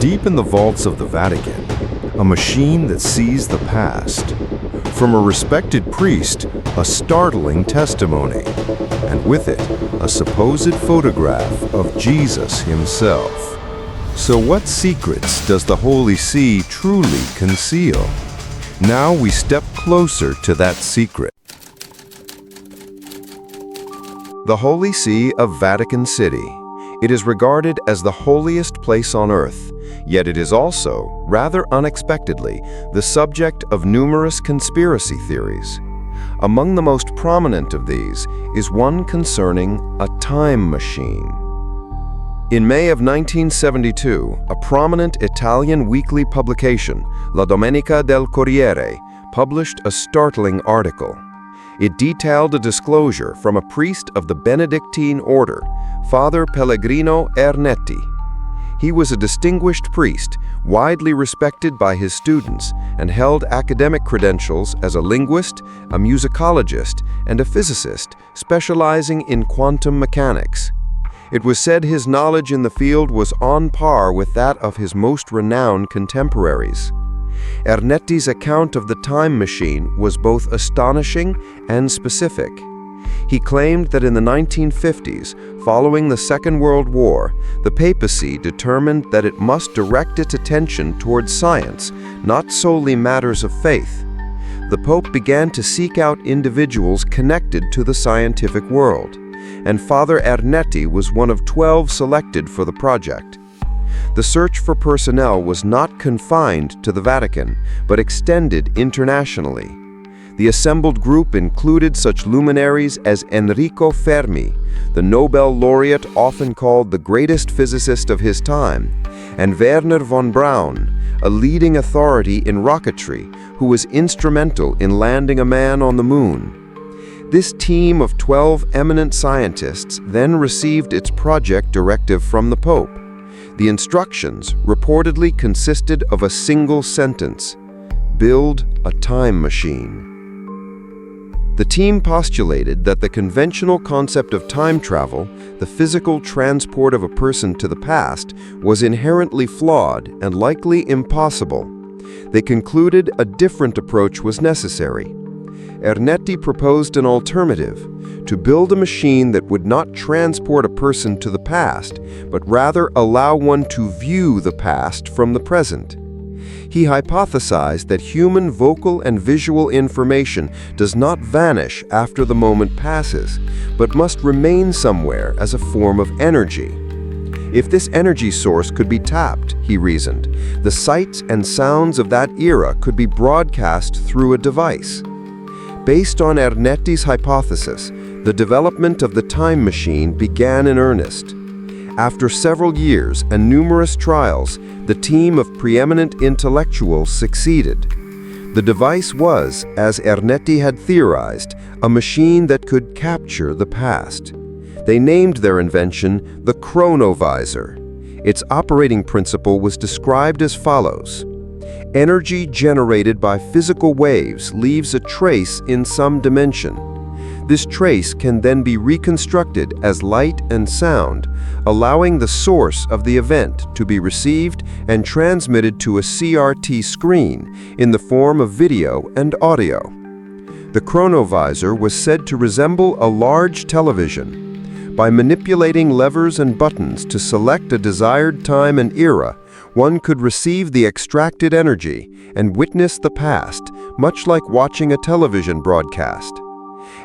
Deep in the vaults of the Vatican, a machine that sees the past. From a respected priest, a startling testimony, and with it, a supposed photograph of Jesus himself. So what secrets does the Holy See truly conceal? Now we step closer to that secret. The Holy See of Vatican City. It is regarded as the holiest place on earth, yet it is also, rather unexpectedly, the subject of numerous conspiracy theories. Among the most prominent of these is one concerning a time machine. In May of 1972, a prominent Italian weekly publication, La Domenica del Corriere, published a startling article. It detailed a disclosure from a priest of the Benedictine order, Father Pellegrino Ernetti. He was a distinguished priest, widely respected by his students, and held academic credentials as a linguist, a musicologist, and a physicist, specializing in quantum mechanics. It was said his knowledge in the field was on par with that of his most renowned contemporaries. Ernetti's account of the time machine was both astonishing and specific. He claimed that in the 1950s, following the Second World War, the papacy determined that it must direct its attention towards science, not solely matters of faith. The Pope began to seek out individuals connected to the scientific world, and Father Ernetti was one of 12 selected for the project. The search for personnel was not confined to the Vatican, but extended internationally. The assembled group included such luminaries as Enrico Fermi, the Nobel laureate often called the greatest physicist of his time, and Wernher von Braun, a leading authority in rocketry who was instrumental in landing a man on the moon. This team of 12 eminent scientists then received its project directive from the Pope. The instructions reportedly consisted of a single sentence: build a time machine. The team postulated that the conventional concept of time travel, the physical transport of a person to the past, was inherently flawed and likely impossible. They concluded a different approach was necessary. Ernetti proposed an alternative: to build a machine that would not transport a person to the past, but rather allow one to view the past from the present. He hypothesized that human vocal and visual information does not vanish after the moment passes, but must remain somewhere as a form of energy. If this energy source could be tapped, he reasoned, the sights and sounds of that era could be broadcast through a device. Based on Ernetti's hypothesis, the development of the time machine began in earnest. After several years and numerous trials, the team of preeminent intellectuals succeeded. The device was, as Ernetti had theorized, a machine that could capture the past. They named their invention the Chronovisor. Its operating principle was described as follows: energy generated by physical waves leaves a trace in some dimension. This trace can then be reconstructed as light and sound, allowing the source of the event to be received and transmitted to a CRT screen in the form of video and audio. The Chronovisor was said to resemble a large television. By manipulating levers and buttons to select a desired time and era, one could receive the extracted energy and witness the past, much like watching a television broadcast.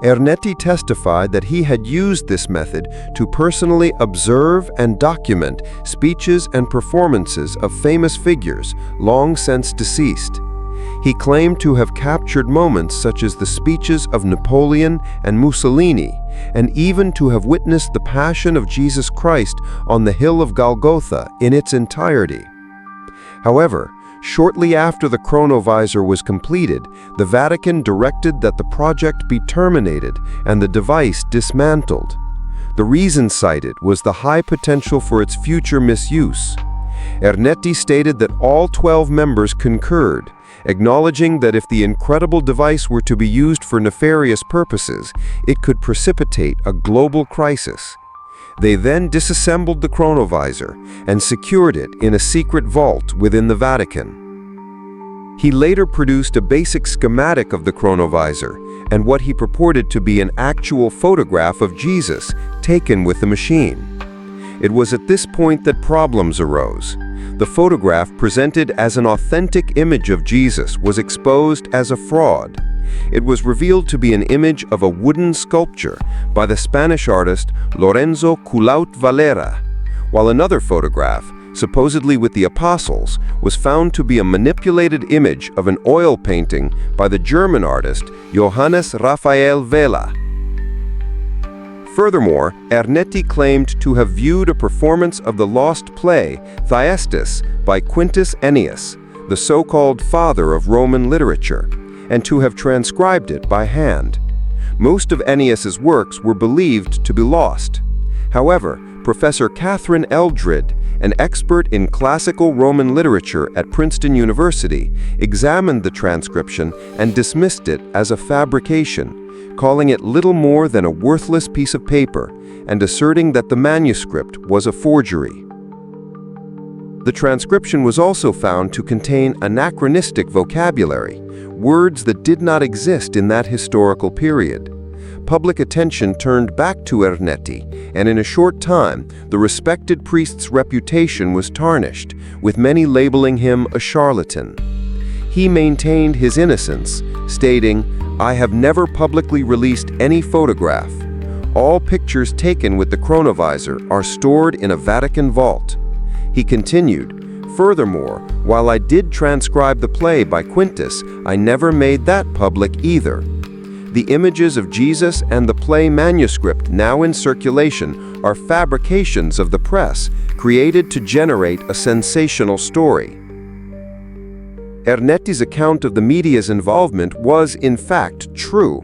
Ernetti testified that he had used this method to personally observe and document speeches and performances of famous figures long since deceased. He claimed to have captured moments such as the speeches of Napoleon and Mussolini, and even to have witnessed the Passion of Jesus Christ on the Hill of Golgotha in its entirety. However, shortly after the Chronovisor was completed, the Vatican directed that the project be terminated and the device dismantled. The reason cited was the high potential for its future misuse. Ernetti stated that all 12 members concurred, acknowledging that if the incredible device were to be used for nefarious purposes, it could precipitate a global crisis. They then disassembled the chronovisor and secured it in a secret vault within the Vatican. He later produced a basic schematic of the chronovisor and what he purported to be an actual photograph of Jesus taken with the machine. It was at this point that problems arose. The photograph, presented as an authentic image of Jesus, was exposed as a fraud. It was revealed to be an image of a wooden sculpture by the Spanish artist Lorenzo Culaut Valera, while another photograph, supposedly with the apostles, was found to be a manipulated image of an oil painting by the German artist Johannes Raphael Vela. Furthermore, Ernetti claimed to have viewed a performance of the lost play Thyestes by Quintus Ennius, the so-called father of Roman literature, and to have transcribed it by hand. Most of Ennius's works were believed to be lost. However, Professor Catherine Eldred, an expert in classical Roman literature at Princeton University, examined the transcription and dismissed it as a fabrication, calling it little more than a worthless piece of paper and asserting that the manuscript was a forgery. The transcription was also found to contain anachronistic vocabulary, words that did not exist in that historical period. Public attention turned back to Ernetti, and in a short time, the respected priest's reputation was tarnished, with many labeling him a charlatan. He maintained his innocence, stating, "I have never publicly released any photograph. All pictures taken with the chronovisor are stored in a Vatican vault." He continued, "Furthermore, while I did transcribe the play by Quintus, I never made that public either. The images of Jesus and the play manuscript now in circulation are fabrications of the press, created to generate a sensational story." Ernetti's account of the media's involvement was, in fact, true.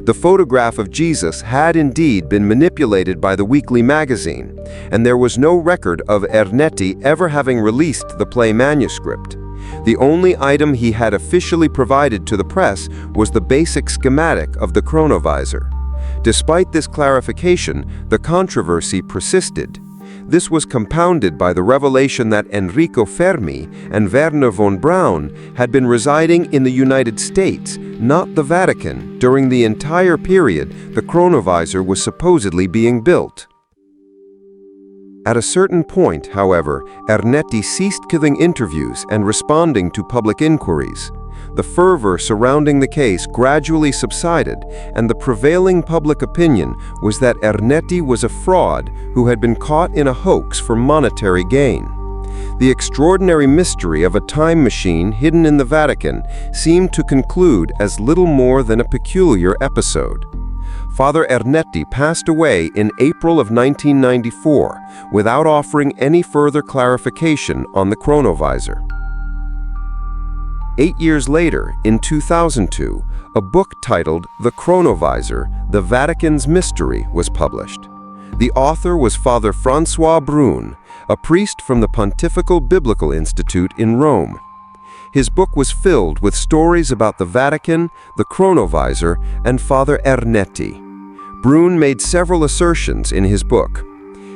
The photograph of Jesus had indeed been manipulated by the weekly magazine, and there was no record of Ernetti ever having released the play manuscript. The only item he had officially provided to the press was the basic schematic of the chronovisor. Despite this clarification, the controversy persisted. This was compounded by the revelation that Enrico Fermi and Wernher von Braun had been residing in the United States, not the Vatican, during the entire period the chronovisor was supposedly being built. At a certain point, however, Ernetti ceased giving interviews and responding to public inquiries. The fervor surrounding the case gradually subsided, and the prevailing public opinion was that Ernetti was a fraud who had been caught in a hoax for monetary gain. The extraordinary mystery of a time machine hidden in the Vatican seemed to conclude as little more than a peculiar episode. Father Ernetti passed away in April of 1994 without offering any further clarification on the chronovisor. 8 years later, in 2002, a book titled The Chronovisor, The Vatican's Mystery was published. The author was Father François Brun, a priest from the Pontifical Biblical Institute in Rome. His book was filled with stories about the Vatican, the chronovisor, and Father Ernetti. Brun made several assertions in his book.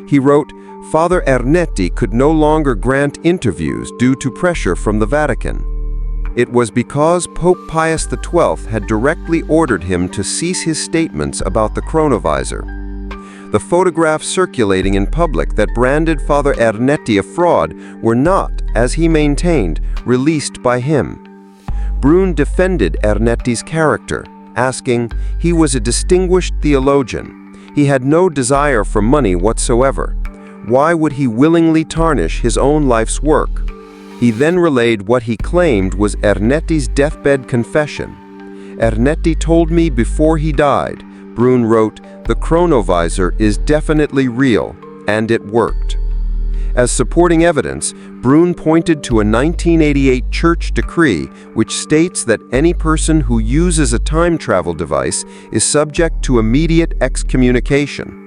He wrote, "Father Ernetti could no longer grant interviews due to pressure from the Vatican. It was because Pope Pius XII had directly ordered him to cease his statements about the chronovisor. The photographs circulating in public that branded Father Ernetti a fraud were not, as he maintained, released by him." Brun defended Ernetti's character, asking, "He was a distinguished theologian. He had no desire for money whatsoever. Why would he willingly tarnish his own life's work?" He then relayed what he claimed was Ernetti's deathbed confession. "Ernetti told me before he died," Brun wrote, "the chronovisor is definitely real, and it worked." As supporting evidence, Brun pointed to a 1988 church decree which states that any person who uses a time travel device is subject to immediate excommunication.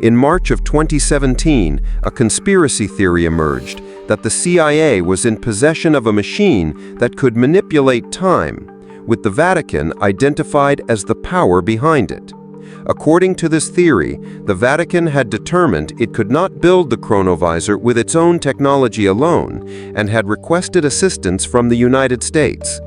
In March of 2017, a conspiracy theory emerged that the CIA was in possession of a machine that could manipulate time, with the Vatican identified as the power behind it. According to this theory, the Vatican had determined it could not build the Chronovisor with its own technology alone and had requested assistance from the United States.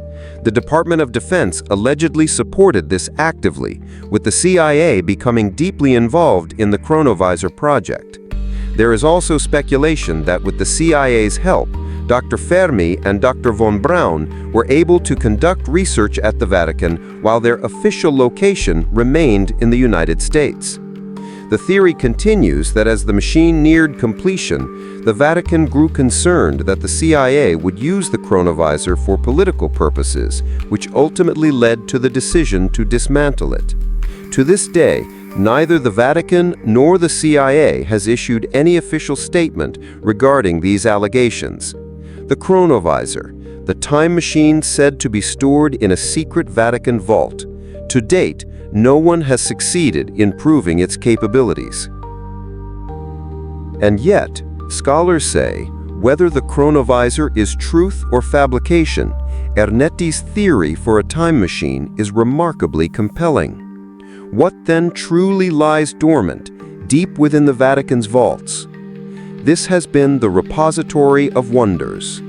The Department of Defense allegedly supported this actively, with the CIA becoming deeply involved in the Chronovisor project. There is also speculation that with the CIA's help, Dr. Fermi and Dr. von Braun were able to conduct research at the Vatican while their official location remained in the United States. The theory continues that as the machine neared completion, the Vatican grew concerned that the CIA would use the Chronovisor for political purposes, which ultimately led to the decision to dismantle it. To this day, neither the Vatican nor the CIA has issued any official statement regarding these allegations. The Chronovisor, the time machine said to be stored in a secret Vatican vault. To date, no one has succeeded in proving its capabilities. And yet, scholars say, whether the Chronovisor is truth or fabrication, Ernetti's theory for a time machine is remarkably compelling. What then truly lies dormant, deep within the Vatican's vaults? This has been the Repository of Wonders.